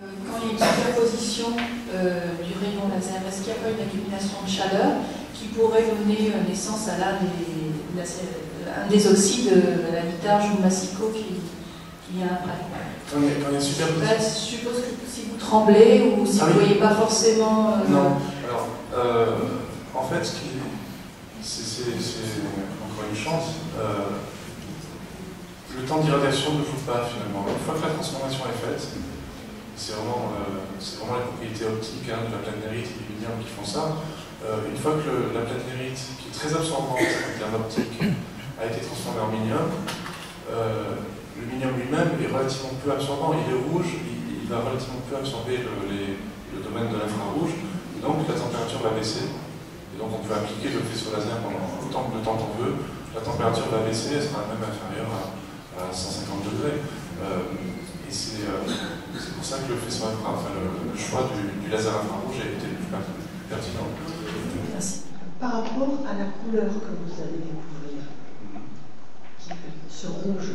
Quand il y a une superposition du rayon laser, est-ce qu'il n'y a pas une accumulation de chaleur qui pourrait donner naissance à un des oxydes, la litarge ou le massicot qui vient après? Quand il y a superposition. Je suppose que si vous tremblez ou si vous ne voyez pas forcément. Non, alors en fait, c'est encore une chance. Le temps d'irradiation ne joue pas finalement. Une fois que la transformation est faite, c'est vraiment la propriété optique de la platínérite et du lumium qui font ça. Une fois que la platínérite, qui est très absorbante en termes optiques, a été transformée en minium, le minium lui-même est relativement peu absorbant. Il est rouge, il va relativement peu absorber le domaine de l'infrarouge, donc la température va baisser. Et donc on peut appliquer le faisceau laser pendant autant de temps qu'on veut. La température va baisser, elle sera même inférieure à 150 degrés. Et c'est pour ça que le faisceau le choix du laser infrarouge a été le plus pertinent. Merci. Par rapport à la couleur que vous allez découvrir, ce rouge,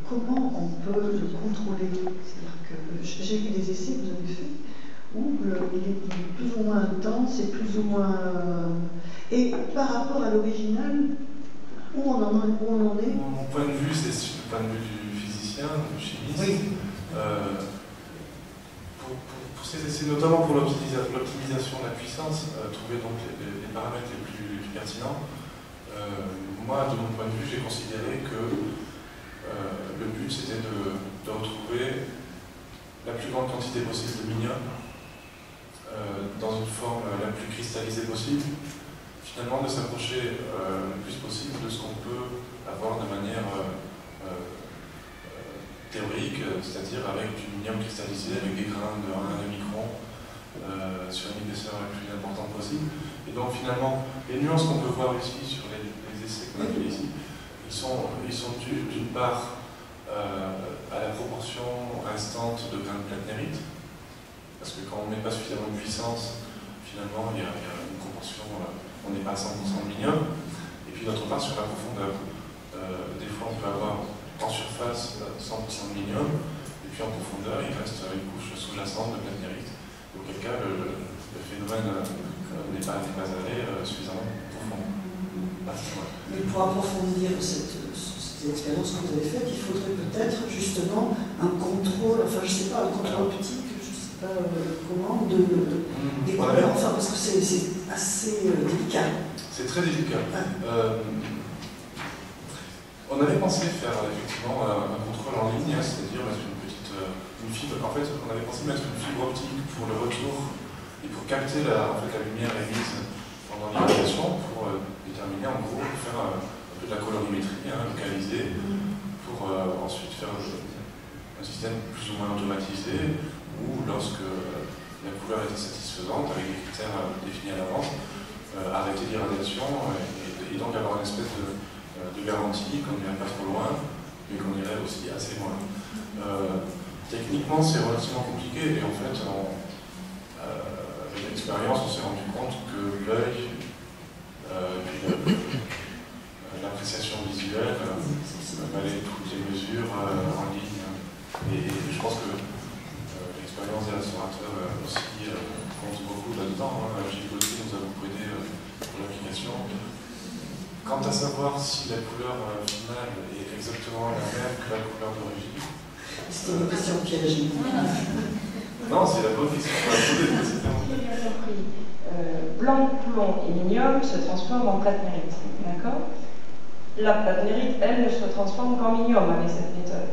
comment on peut le contrôler? C'est-à-dire que j'ai vu des essais que vous avez faits où il est plus ou moins intense et plus ou moins... Et par rapport à l'original, où on en est? Mon point de vue, c'est le point de vue du physicien, du chimiste. Oui. Pour ces essais, notamment pour l'optimisation de la puissance, trouver donc les paramètres les plus pertinents, moi, de mon point de vue, j'ai considéré que le but, c'était de retrouver la plus grande quantité possible de minium dans une forme la plus cristallisée possible, finalement de s'approcher le plus possible de ce qu'on peut avoir de manière théorique, c'est-à-dire avec du minium cristallisé, avec des grains de 1 micron sur une épaisseur la plus importante possible. Et donc finalement, les nuances qu'on peut voir ici sur les essais qu'on a fait ici, ils sont dus d'une part à la proportion restante de grains de platínérite, parce que quand on met pas suffisamment de puissance, finalement il y a une proportion, on n'est pas à 100% de minium. Et puis d'autre part sur la profondeur. Des fois on peut avoir en surface 100% de minium, et puis en profondeur il reste une couche sous-jacente de platínérite. Auquel cas le phénomène n'est pas allé suffisamment profond. Mais pour approfondir cette expérience que vous avez faite, il faudrait peut-être justement un contrôle, enfin je ne sais pas, un contrôle optique, je ne sais pas comment, des couleurs, enfin parce que c'est assez délicat. C'est très délicat. On avait pensé faire effectivement un contrôle en ligne, c'est-à-dire mettre une fibre. En fait, on avait pensé mettre une fibre optique pour le retour et pour capter la lumière émise pendant l'irradiation pour déterminer en gros, faire un peu de la colorimétrie localisée pour ensuite faire un système plus ou moins automatisé où lorsque la couleur était satisfaisante avec des critères définis à l'avance, arrêter l'irradiation et donc avoir une espèce de garantie qu'on n'irait pas trop loin, mais qu'on irait aussi assez loin. Techniquement, c'est relativement compliqué, et en fait, avec l'expérience, on s'est rendu compte que l'œil, l'appréciation visuelle, valait toutes les mesures en ligne. Et je pense que l'expérience des restaurateurs aussi compte beaucoup là-dedans. Gilles Gauthier nous a beaucoup aidé pour l'application. Quant à savoir si la couleur finale est exactement la même que la couleur d'origine. C'était une question piège. Non, c'est la bonne question. Blanc, plomb et minium se transforment en platínérite. D'accord? La platínérite, elle, ne se transforme qu'en minium avec cette méthode.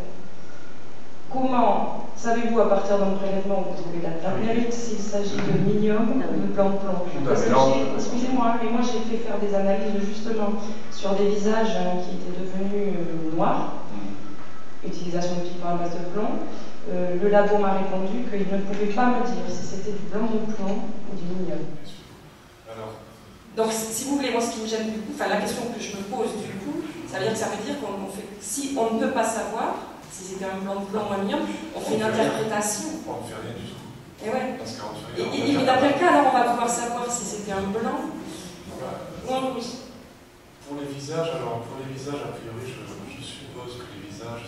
Comment savez-vous à partir d'un prélèvement où vous trouvez la platínérite s'il s'agit de minium ou de blanc plomb? Parce que excusez-moi, mais moi j'ai fait faire des analyses justement sur des visages qui étaient devenus noirs, utilisation de pigments à base de plomb. Le labo m'a répondu qu'il ne pouvait pas me dire si c'était du blanc de plomb ou du minium. Donc si vous voulez, moi ce qui me gêne du coup, enfin la question que je me pose du coup, ça veut dire qu'on fait, si on ne peut pas savoir si c'était un blanc de plomb ou un minium, on fait une interprétation. On ne fait rien du tout. Et ouais. Parce et dans quel cas alors on va pouvoir savoir si c'était un blanc ou un rouge? Pour les visages, a priori, je suppose que les visages,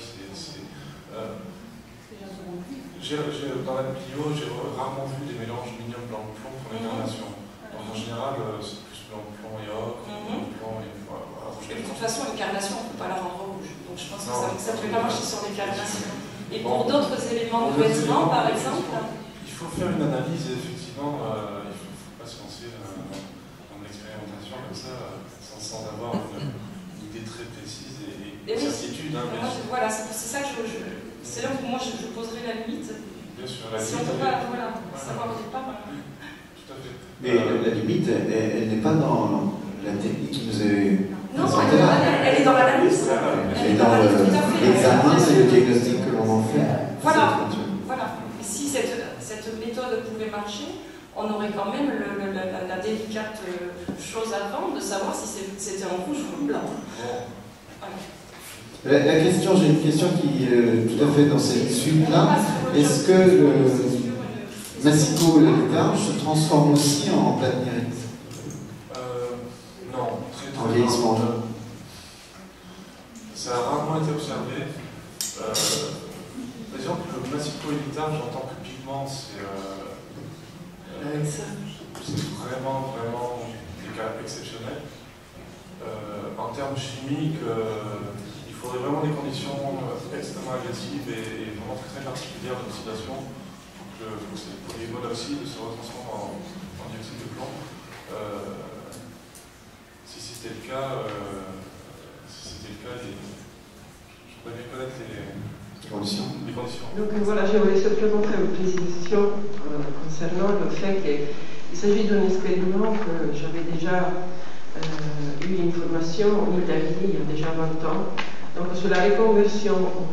Dans la bio, j'ai rarement vu des mélanges minium blanc-plomb pour l'incarnation. Donc en général, c'est plus blanc-plomb et ocre, blanc-plomb et rouge. De toute façon, l'incarnation, on ne peut pas la rendre rouge. Donc je pense que ça ne peut pas marcher sur l'incarnation. Et pour d'autres éléments de vêtements, par exemple? Il faut faire une analyse, effectivement. Il ne faut pas se lancer dans l'expérimentation comme ça, sans avoir une idée très précise et certitude. Voilà, c'est ça que c'est là où moi je poserai la limite. Bien sûr, la si limite. On ne peut pas savoir au départ. Tout à fait. Mais la limite, elle n'est pas dans la technique qui nous est présentée. Non, elle est dans l'analyse. Elle est dans l'examen, c'est le diagnostic que l'on en fait. Voilà. Et si cette méthode pouvait marcher, on aurait quand même la délicate chose à prendre de savoir si c'était en rouge ou en blanc. Voilà. La question, j'ai une question qui est tout à fait dans cette suite-là. Est-ce que le massicot se transforme aussi en platnérite? Non, très en vieillissement. Ça a rarement été observé. Par exemple, le massicot élitarge en tant que pigment, c'est vraiment des cas exceptionnels. En termes chimiques, il faudrait vraiment des conditions extrêmement agressives et vraiment très particulières d'oxydation pour que ces polymonoxydes se retransforment en dioxyde de plomb. Si c'était le cas, je voudrais bien connaître les conditions. Donc voilà, je voulais simplement faire une précision concernant le fait qu'il s'agit d'un expériment que j'avais déjà eu une formation en Italie il y a déjà 20 ans. Donc sur la reconversion en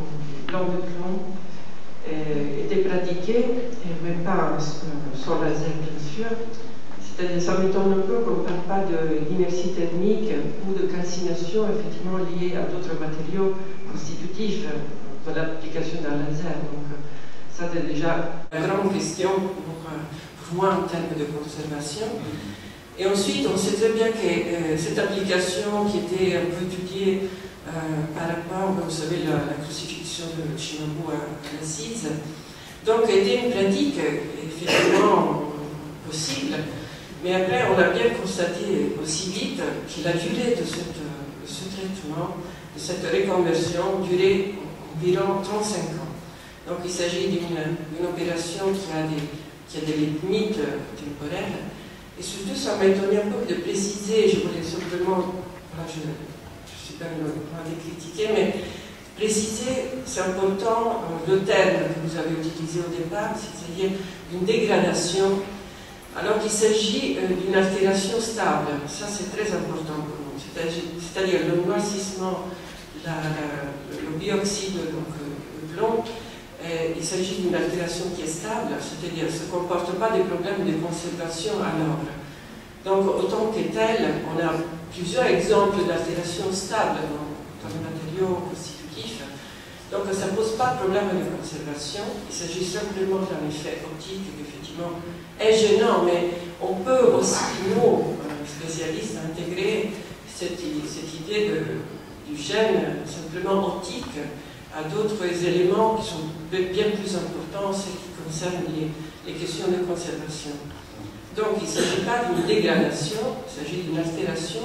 blanc de plomb était pratiquée, mais pas sans laser bien sûr. C'est-à-dire, ça m'étonne un peu qu'on ne parle pas d'inertie thermique ou de calcination effectivement liée à d'autres matériaux constitutifs de l'application d'un laser. Donc ça c'est déjà une grande question pour moi en termes de conservation. Et ensuite, on sait très bien que cette application qui était un peu étudiée par rapport, vous savez, la crucifixion de Cimabue à l'acide, donc était une pratique effectivement possible, mais après on a bien constaté aussi vite que la durée de ce traitement, de cette reconversion, durait environ 35 ans. Donc il s'agit d'une opération qui a des limites temporelles. Et surtout, ça m'a étonné un peu de préciser, je voulais simplement, voilà, je ne suis pas en train de critiquer, mais préciser, c'est important, le terme que vous avez utilisé au départ, c'est-à-dire d'une dégradation, alors qu'il s'agit d'une altération stable. Ça, c'est très important pour nous. C'est-à-dire le noircissement, le bioxyde de plomb, il s'agit d'une altération qui est stable, c'est-à-dire ne comporte pas des problèmes de conservation à l'ordre. Donc, autant que tel, on a plusieurs exemples d'altération stable dans les matériaux constitutifs. Donc, ça ne pose pas de problème de conservation. Il s'agit simplement d'un effet optique qui, effectivement, est gênant, mais on peut aussi, nous, spécialistes, intégrer cette idée du gène simplement optique à d'autres éléments qui sont bien plus importants, ceux qui concernent les questions de conservation. Donc il ne s'agit pas d'une dégradation, il s'agit d'une altération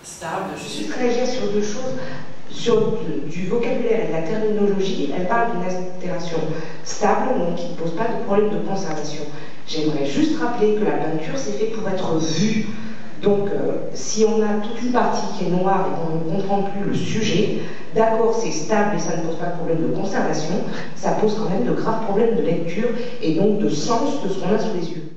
stable. Je suis réagir sur deux choses. Sur du vocabulaire et de la terminologie, elle parle d'une altération stable, donc qui ne pose pas de problème de conservation. J'aimerais juste rappeler que la peinture, c'est fait pour être vue. Donc, si on a toute une partie qui est noire et qu'on ne comprend plus le sujet, d'accord, c'est stable et ça ne pose pas de problème de conservation, ça pose quand même de graves problèmes de lecture et donc de sens de ce qu'on a sous les yeux.